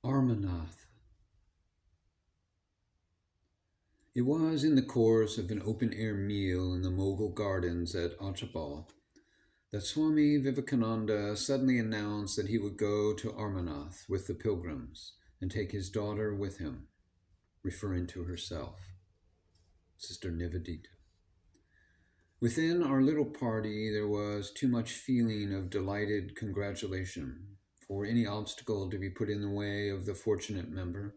Armanath. It was in the course of an open-air meal in the Mughal gardens at Archibald that Swami Vivekananda suddenly announced that he would go to Armanath with the pilgrims and take his daughter with him, referring to herself, Sister Nivedita. Within our little party, there was too much feeling of delighted congratulation for any obstacle to be put in the way of the fortunate member.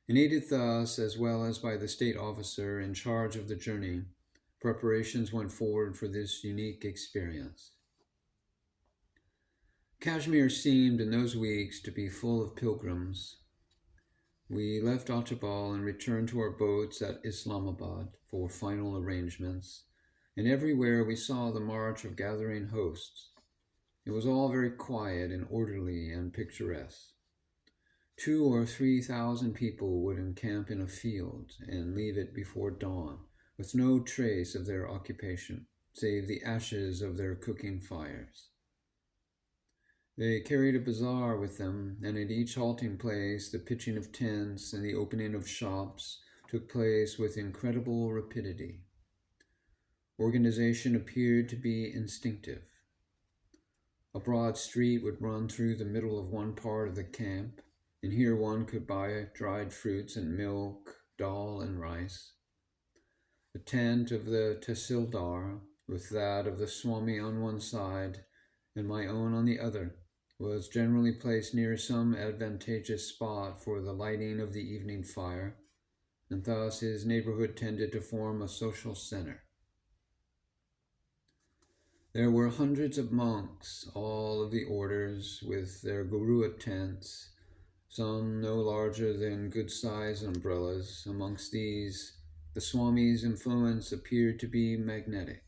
And aided thus, as well as by the state officer in charge of the journey, preparations went forward for this unique experience. Kashmir seemed in those weeks to be full of pilgrims. We left Archibald and returned to our boats at Islamabad for final arrangements, and everywhere we saw the march of gathering hosts. It was all very quiet and orderly and picturesque. 2,000 or 3,000 people would encamp in a field and leave it before dawn, with no trace of their occupation, save the ashes of their cooking fires. They carried a bazaar with them, and at each halting place the pitching of tents and the opening of shops took place with incredible rapidity. Organization appeared to be instinctive. A broad street would run through the middle of one part of the camp, and here one could buy dried fruits and milk, dal and rice. The tent of the Tahsildar, with that of the Swami on one side and my own on the other, was generally placed near some advantageous spot for the lighting of the evening fire, and thus his neighborhood tended to form a social center. There were hundreds of monks, all of the orders, with their Gurua tents, some no larger than good-sized umbrellas. Amongst these, the Swami's influence appeared to be magnetic.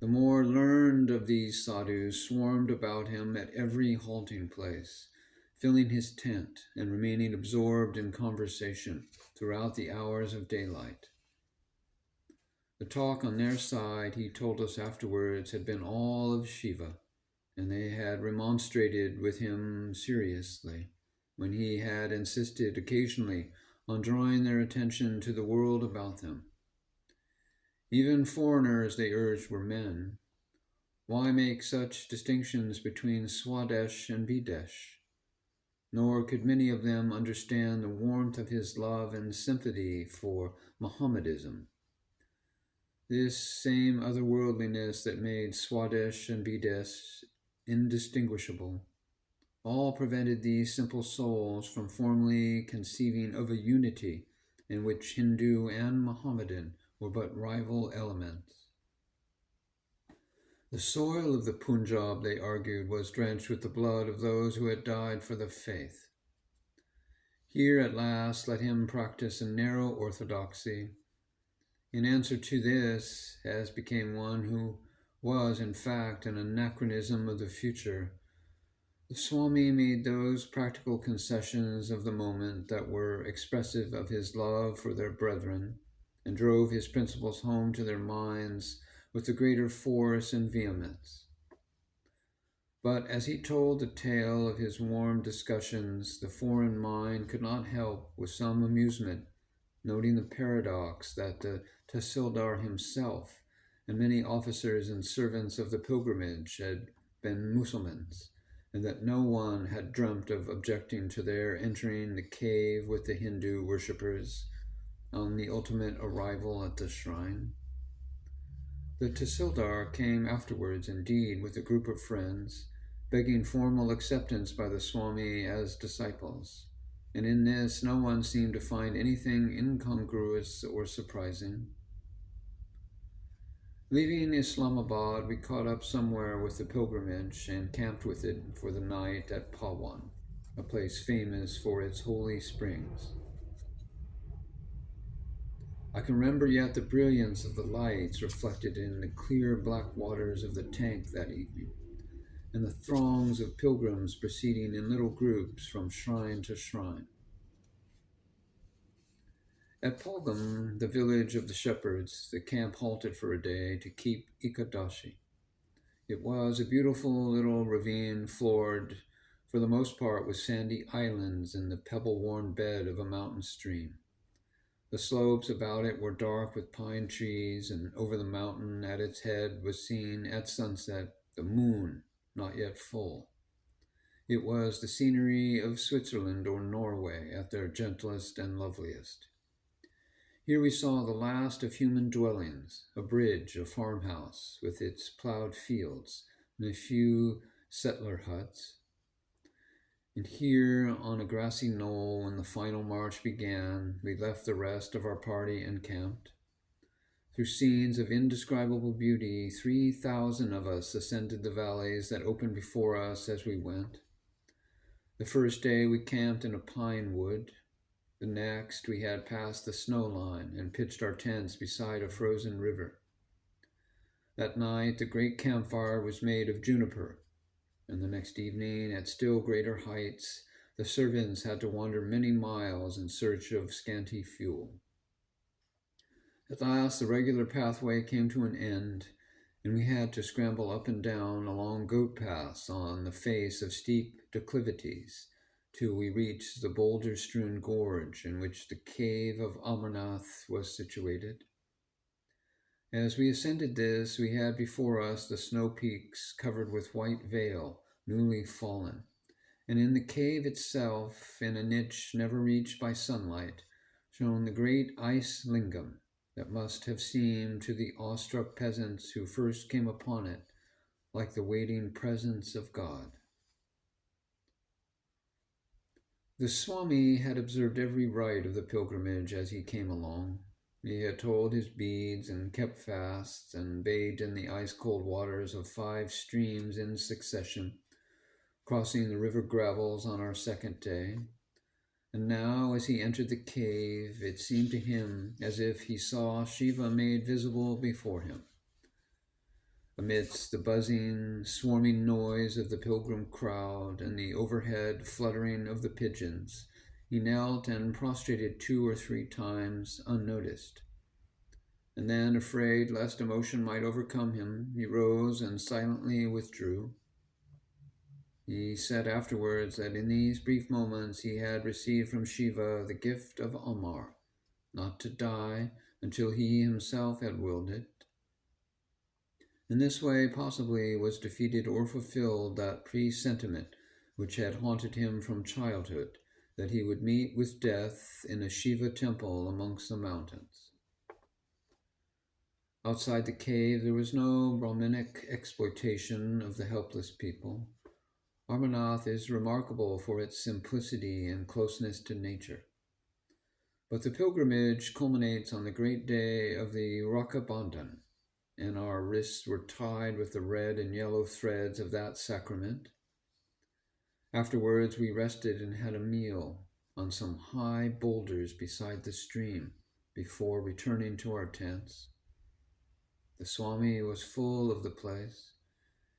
The more learned of these sadhus swarmed about him at every halting place, filling his tent and remaining absorbed in conversation throughout the hours of daylight. The talk on their side, he told us afterwards, had been all of Shiva, and they had remonstrated with him seriously when he had insisted occasionally on drawing their attention to the world about them. Even foreigners, they urged, were men. Why make such distinctions between Swadesh and Videsh? Nor could many of them understand the warmth of his love and sympathy for Mohammedism. This same otherworldliness that made Swadesh and Videsh indistinguishable, all prevented these simple souls from formally conceiving of a unity in which Hindu and Mohammedan were but rival elements. The soil of the Punjab, they argued, was drenched with the blood of those who had died for the faith. Here at last let him practice a narrow orthodoxy. In answer to this, as became one who was in fact an anachronism of the future, the Swami made those practical concessions of the moment that were expressive of his love for their brethren, and drove his principles home to their minds with the greater force and vehemence. But as he told the tale of his warm discussions, the foreign mind could not help, with some amusement, noting the paradox that the Tahsildar himself and many officers and servants of the pilgrimage had been Mussulmans, and that no one had dreamt of objecting to their entering the cave with the Hindu worshippers on the ultimate arrival at the shrine. The Tahsildar came afterwards, indeed, with a group of friends, begging formal acceptance by the Swami as disciples, and in this no one seemed to find anything incongruous or surprising. Leaving Islamabad, we caught up somewhere with the pilgrimage and camped with it for the night at Pawan, a place famous for its holy springs. I can remember yet the brilliance of the lights reflected in the clear black waters of the tank that evening, and the throngs of pilgrims proceeding in little groups from shrine to shrine. At Pulgam, the village of the shepherds, the camp halted for a day to keep Ekadashi. It was a beautiful little ravine floored for the most part with sandy islands in the pebble-worn bed of a mountain stream. The slopes about it were dark with pine trees, and over the mountain at its head was seen at sunset the moon, not yet full. It was the scenery of Switzerland or Norway at their gentlest and loveliest. Here we saw the last of human dwellings, a bridge, a farmhouse with its ploughed fields, and a few settler huts. And here, on a grassy knoll, when the final march began, we left the rest of our party and camped. Through scenes of indescribable beauty, 3,000 of us ascended the valleys that opened before us as we went. The first day we camped in a pine wood. The next we had passed the snow line and pitched our tents beside a frozen river. That night the great campfire was made of juniper, and the next evening, at still greater heights, the servants had to wander many miles in search of scanty fuel. At last the regular pathway came to an end, and we had to scramble up and down along goat paths on the face of steep declivities till we reached the boulder-strewn gorge in which the cave of Amarnath was situated. As we ascended this, we had before us the snow peaks covered with white veil, newly fallen, and in the cave itself, in a niche never reached by sunlight, shone the great ice lingam that must have seemed to the awestruck peasants who first came upon it like the waiting presence of God. The Swami had observed every rite of the pilgrimage as he came along. He had told his beads and kept fasts and bathed in the ice-cold waters of 5 streams in succession, crossing the river gravels on our second day. And now, as he entered the cave, it seemed to him as if he saw Shiva made visible before him. Amidst the buzzing, swarming noise of the pilgrim crowd and the overhead fluttering of the pigeons, he knelt and prostrated 2 or 3 times unnoticed. And then, afraid lest emotion might overcome him, he rose and silently withdrew. He said afterwards that in these brief moments he had received from Shiva the gift of Amar, not to die until he himself had willed it. In this way, possibly, was defeated or fulfilled that presentiment which had haunted him from childhood, that he would meet with death in a Shiva temple amongst the mountains. Outside the cave, there was no Brahminic exploitation of the helpless people. Amarnath is remarkable for its simplicity and closeness to nature. But the pilgrimage culminates on the great day of the Rakabandhan, and our wrists were tied with the red and yellow threads of that sacrament. Afterwards we rested and had a meal on some high boulders beside the stream before returning to our tents. The Swami was full of the place.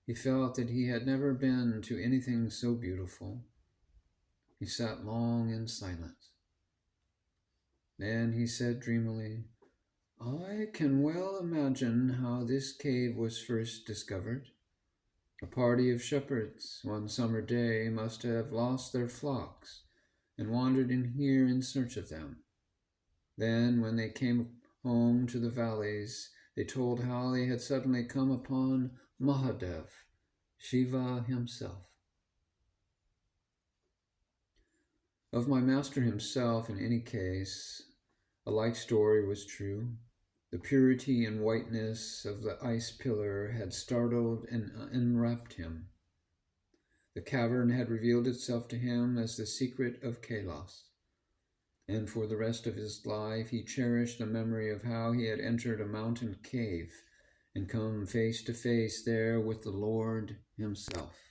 He felt that he had never been to anything so beautiful. He sat long in silence. Then he said dreamily, "I can well imagine how this cave was first discovered. A party of shepherds one summer day must have lost their flocks and wandered in here in search of them. Then, when they came home to the valleys, they told how they had suddenly come upon Mahadev, Shiva himself." Of my master himself, in any case, a like story was true. The purity and whiteness of the ice pillar had startled and enwrapped him. The cavern had revealed itself to him as the secret of Kailas, and for the rest of his life he cherished the memory of how he had entered a mountain cave and come face to face there with the Lord himself.